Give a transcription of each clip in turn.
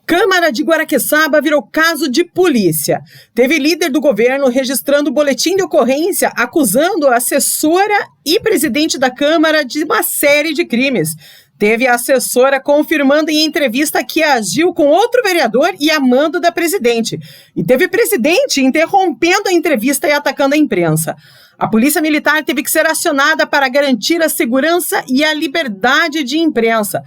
Câmara de Guaraqueçaba virou caso de polícia. Teve líder do governo registrando boletim de ocorrência acusando a assessora e presidente da Câmara de uma série de crimes. Teve a assessora confirmando em entrevista que agiu com outro vereador e a mando da presidente. E teve presidente interrompendo a entrevista e atacando a imprensa. A polícia militar teve que ser acionada para garantir a segurança e a liberdade de imprensa.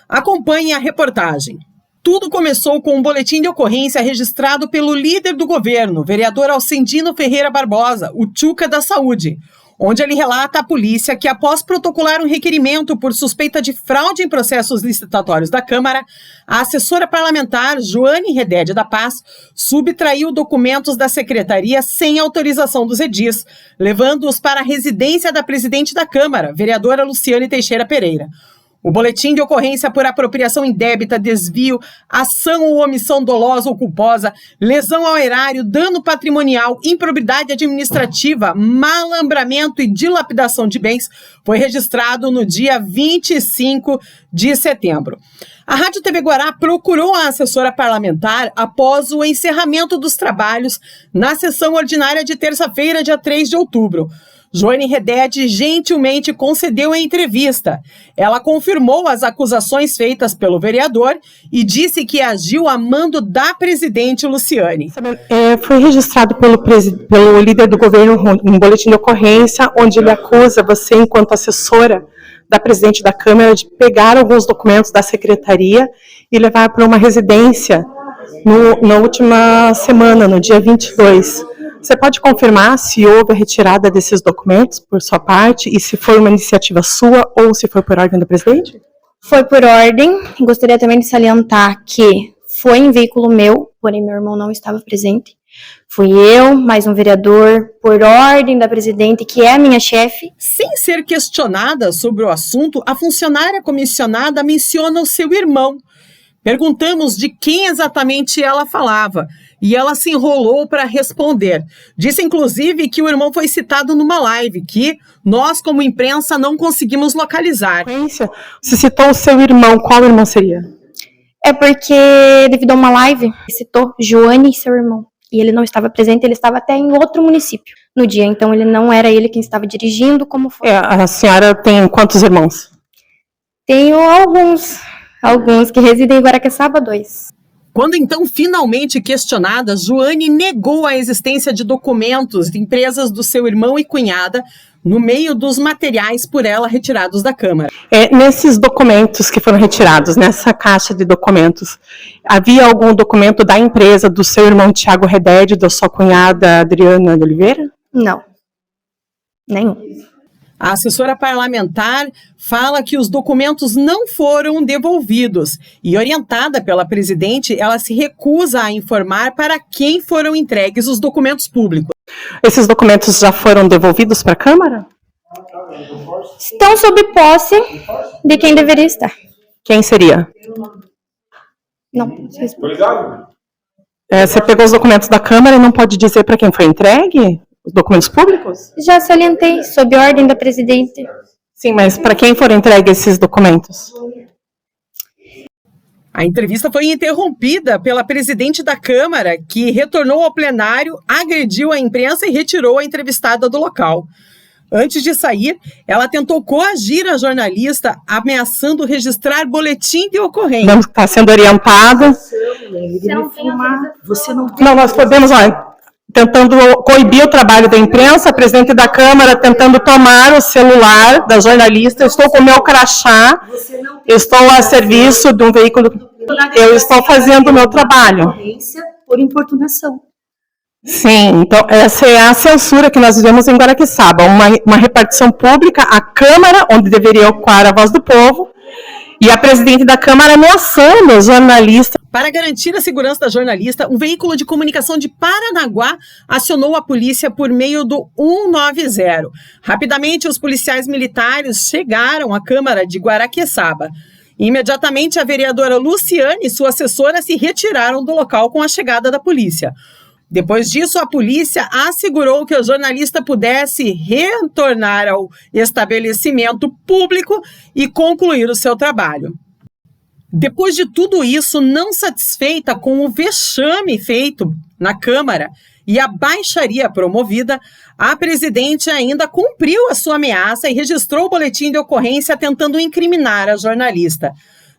Acompanhe a reportagem. Tudo começou com um boletim de ocorrência registrado pelo líder do governo, vereador Alcendino Ferreira Barbosa, o Tchuca da Saúde, onde ele relata à polícia que, após protocolar um requerimento por suspeita de fraude em processos licitatórios da Câmara, a assessora parlamentar Joane Redede da Paz subtraiu documentos da secretaria sem autorização dos edis, levando-os para a residência da presidente da Câmara, vereadora Luciane Teixeira Pereira. O boletim de ocorrência por apropriação indébita, desvio, ação ou omissão dolosa ou culposa, lesão ao erário, dano patrimonial, improbidade administrativa, malambramento e dilapidação de bens foi registrado no dia 25 de setembro. A Rádio TV Guará procurou a assessora parlamentar após o encerramento dos trabalhos na sessão ordinária de terça-feira, dia 3 de outubro. Joane Redede gentilmente concedeu a entrevista. Ela confirmou as acusações feitas pelo vereador e disse que agiu a mando da presidente Luciane. Foi registrado pelo líder do governo um boletim de ocorrência, onde ele acusa você, enquanto assessora da presidente da Câmara, de pegar alguns documentos da secretaria e levar para uma residência na última semana, no dia 22. Você pode confirmar se houve a retirada desses documentos por sua parte e se foi uma iniciativa sua ou se foi por ordem do presidente? Foi por ordem. Gostaria também de salientar que foi em veículo meu, porém meu irmão não estava presente. Fui eu, mais um vereador, por ordem da presidente, que é a minha chefe. Sem ser questionada sobre o assunto, a funcionária comissionada menciona o seu irmão. Perguntamos de quem exatamente ela falava e ela se enrolou para responder. Disse, inclusive, que o irmão foi citado numa live que nós, como imprensa, não conseguimos localizar. Você citou o seu irmão, qual irmão seria? É porque, devido a uma live, citou Joane e seu irmão. E ele não estava presente, ele estava até em outro município no dia. Então, ele não era ele quem estava dirigindo, como foi. A senhora tem quantos irmãos? Tenho alguns que residem em Guaraqueçaba, 2. Quando então finalmente questionada, Joane negou a existência de documentos de empresas do seu irmão e cunhada no meio dos materiais por ela retirados da Câmara. Nesses documentos que foram retirados, nessa caixa de documentos, havia algum documento da empresa do seu irmão Tiago Redede, da sua cunhada Adriana de Oliveira? Não, nenhum. A assessora parlamentar fala que os documentos não foram devolvidos e, orientada pela presidente, ela se recusa a informar para quem foram entregues os documentos públicos. Esses documentos já foram devolvidos para a Câmara? Estão sob posse de quem deveria estar. Quem seria? Não. Você pegou os documentos da Câmara e não pode dizer para quem foi entregue? Os documentos públicos? Já salientei, sob ordem da presidente. Sim, mas para quem foram entregues esses documentos? A entrevista foi interrompida pela presidente da Câmara, que retornou ao plenário, agrediu a imprensa e retirou a entrevistada do local. Antes de sair, ela tentou coagir a jornalista, ameaçando registrar boletim de ocorrência. Não está sendo orientada. Não, nós podemos, olha, tentando coibir o trabalho da imprensa, a presidente da Câmara tentando tomar o celular da jornalista. Eu estou com o meu crachá, estou a serviço de um veículo, eu estou fazendo o meu trabalho. Por importunação. Sim, então essa é a censura que nós vivemos em Guaraqueçaba, uma repartição pública, a Câmara, onde deveria ocupar a voz do povo, e a presidente da Câmara ameaçando os jornalistas. Para garantir a segurança da jornalista, um veículo de comunicação de Paranaguá acionou a polícia por meio do 190. Rapidamente, os policiais militares chegaram à Câmara de Guaraqueçaba. Imediatamente, a vereadora Luciane e sua assessora se retiraram do local com a chegada da polícia. Depois disso, a polícia assegurou que o jornalista pudesse retornar ao estabelecimento público e concluir o seu trabalho. Depois de tudo isso, não satisfeita com o vexame feito na Câmara e a baixaria promovida, a presidente ainda cumpriu a sua ameaça e registrou o boletim de ocorrência tentando incriminar a jornalista.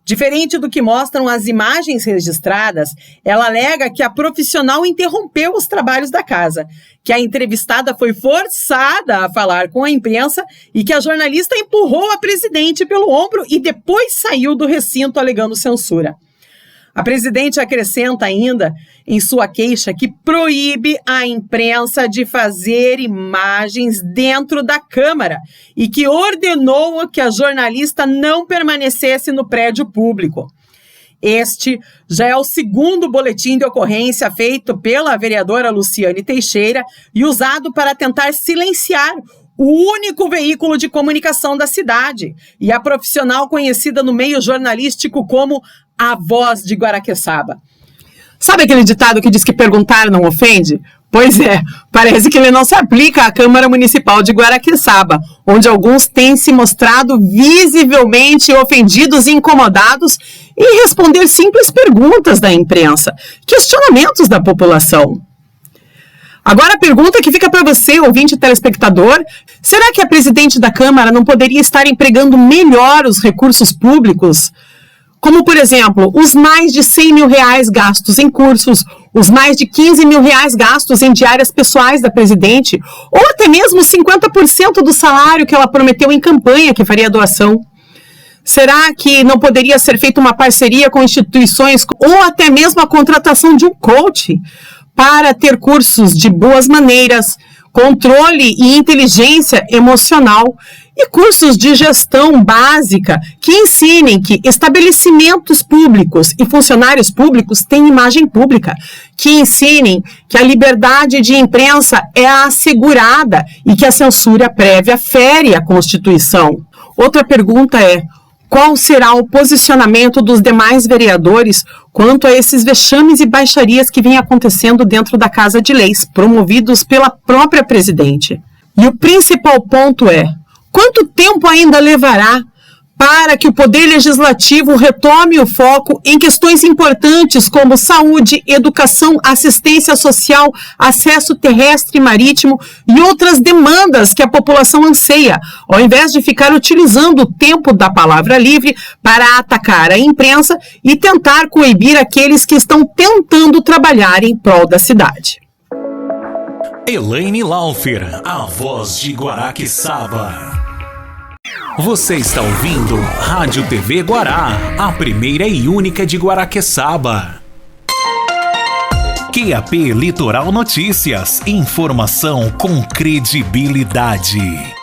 Diferente do que mostram as imagens registradas, ela alega que a profissional interrompeu os trabalhos da casa, que a entrevistada foi forçada a falar com a imprensa e que a jornalista empurrou a presidente pelo ombro e depois saiu do recinto alegando censura. A presidente acrescenta ainda em sua queixa que proíbe a imprensa de fazer imagens dentro da Câmara e que ordenou que a jornalista não permanecesse no prédio público. Este já é o segundo boletim de ocorrência feito pela vereadora Luciane Teixeira e usado para tentar silenciar o único veículo de comunicação da cidade e a profissional conhecida no meio jornalístico como a voz de Guaraqueçaba. Sabe aquele ditado que diz que perguntar não ofende? Pois é, parece que ele não se aplica à Câmara Municipal de Guaraqueçaba, onde alguns têm se mostrado visivelmente ofendidos e incomodados em responder simples perguntas da imprensa, questionamentos da população. Agora a pergunta que fica para você, ouvinte telespectador: será que a presidente da Câmara não poderia estar empregando melhor os recursos públicos? Como, por exemplo, os mais de 100 mil reais gastos em cursos, os mais de 15 mil reais gastos em diárias pessoais da presidente, ou até mesmo 50% do salário que ela prometeu em campanha que faria doação. Será que não poderia ser feita uma parceria com instituições ou até mesmo a contratação de um coach para ter cursos de boas maneiras, controle e inteligência emocional e cursos de gestão básica que ensinem que estabelecimentos públicos e funcionários públicos têm imagem pública, que ensinem que a liberdade de imprensa é assegurada e que a censura prévia fere a Constituição? Outra pergunta é: qual será o posicionamento dos demais vereadores quanto a esses vexames e baixarias que vêm acontecendo dentro da Casa de Leis, promovidos pela própria presidente? E o principal ponto é: quanto tempo ainda levará para que o Poder Legislativo retome o foco em questões importantes como saúde, educação, assistência social, acesso terrestre e marítimo e outras demandas que a população anseia, ao invés de ficar utilizando o tempo da palavra livre para atacar a imprensa e tentar coibir aqueles que estão tentando trabalhar em prol da cidade? Elaine Laufer, a voz de Guaraqueçaba. Você está ouvindo Rádio TV Guará, a primeira e única de Guaraqueçaba. QAP Litoral Notícias, informação com credibilidade.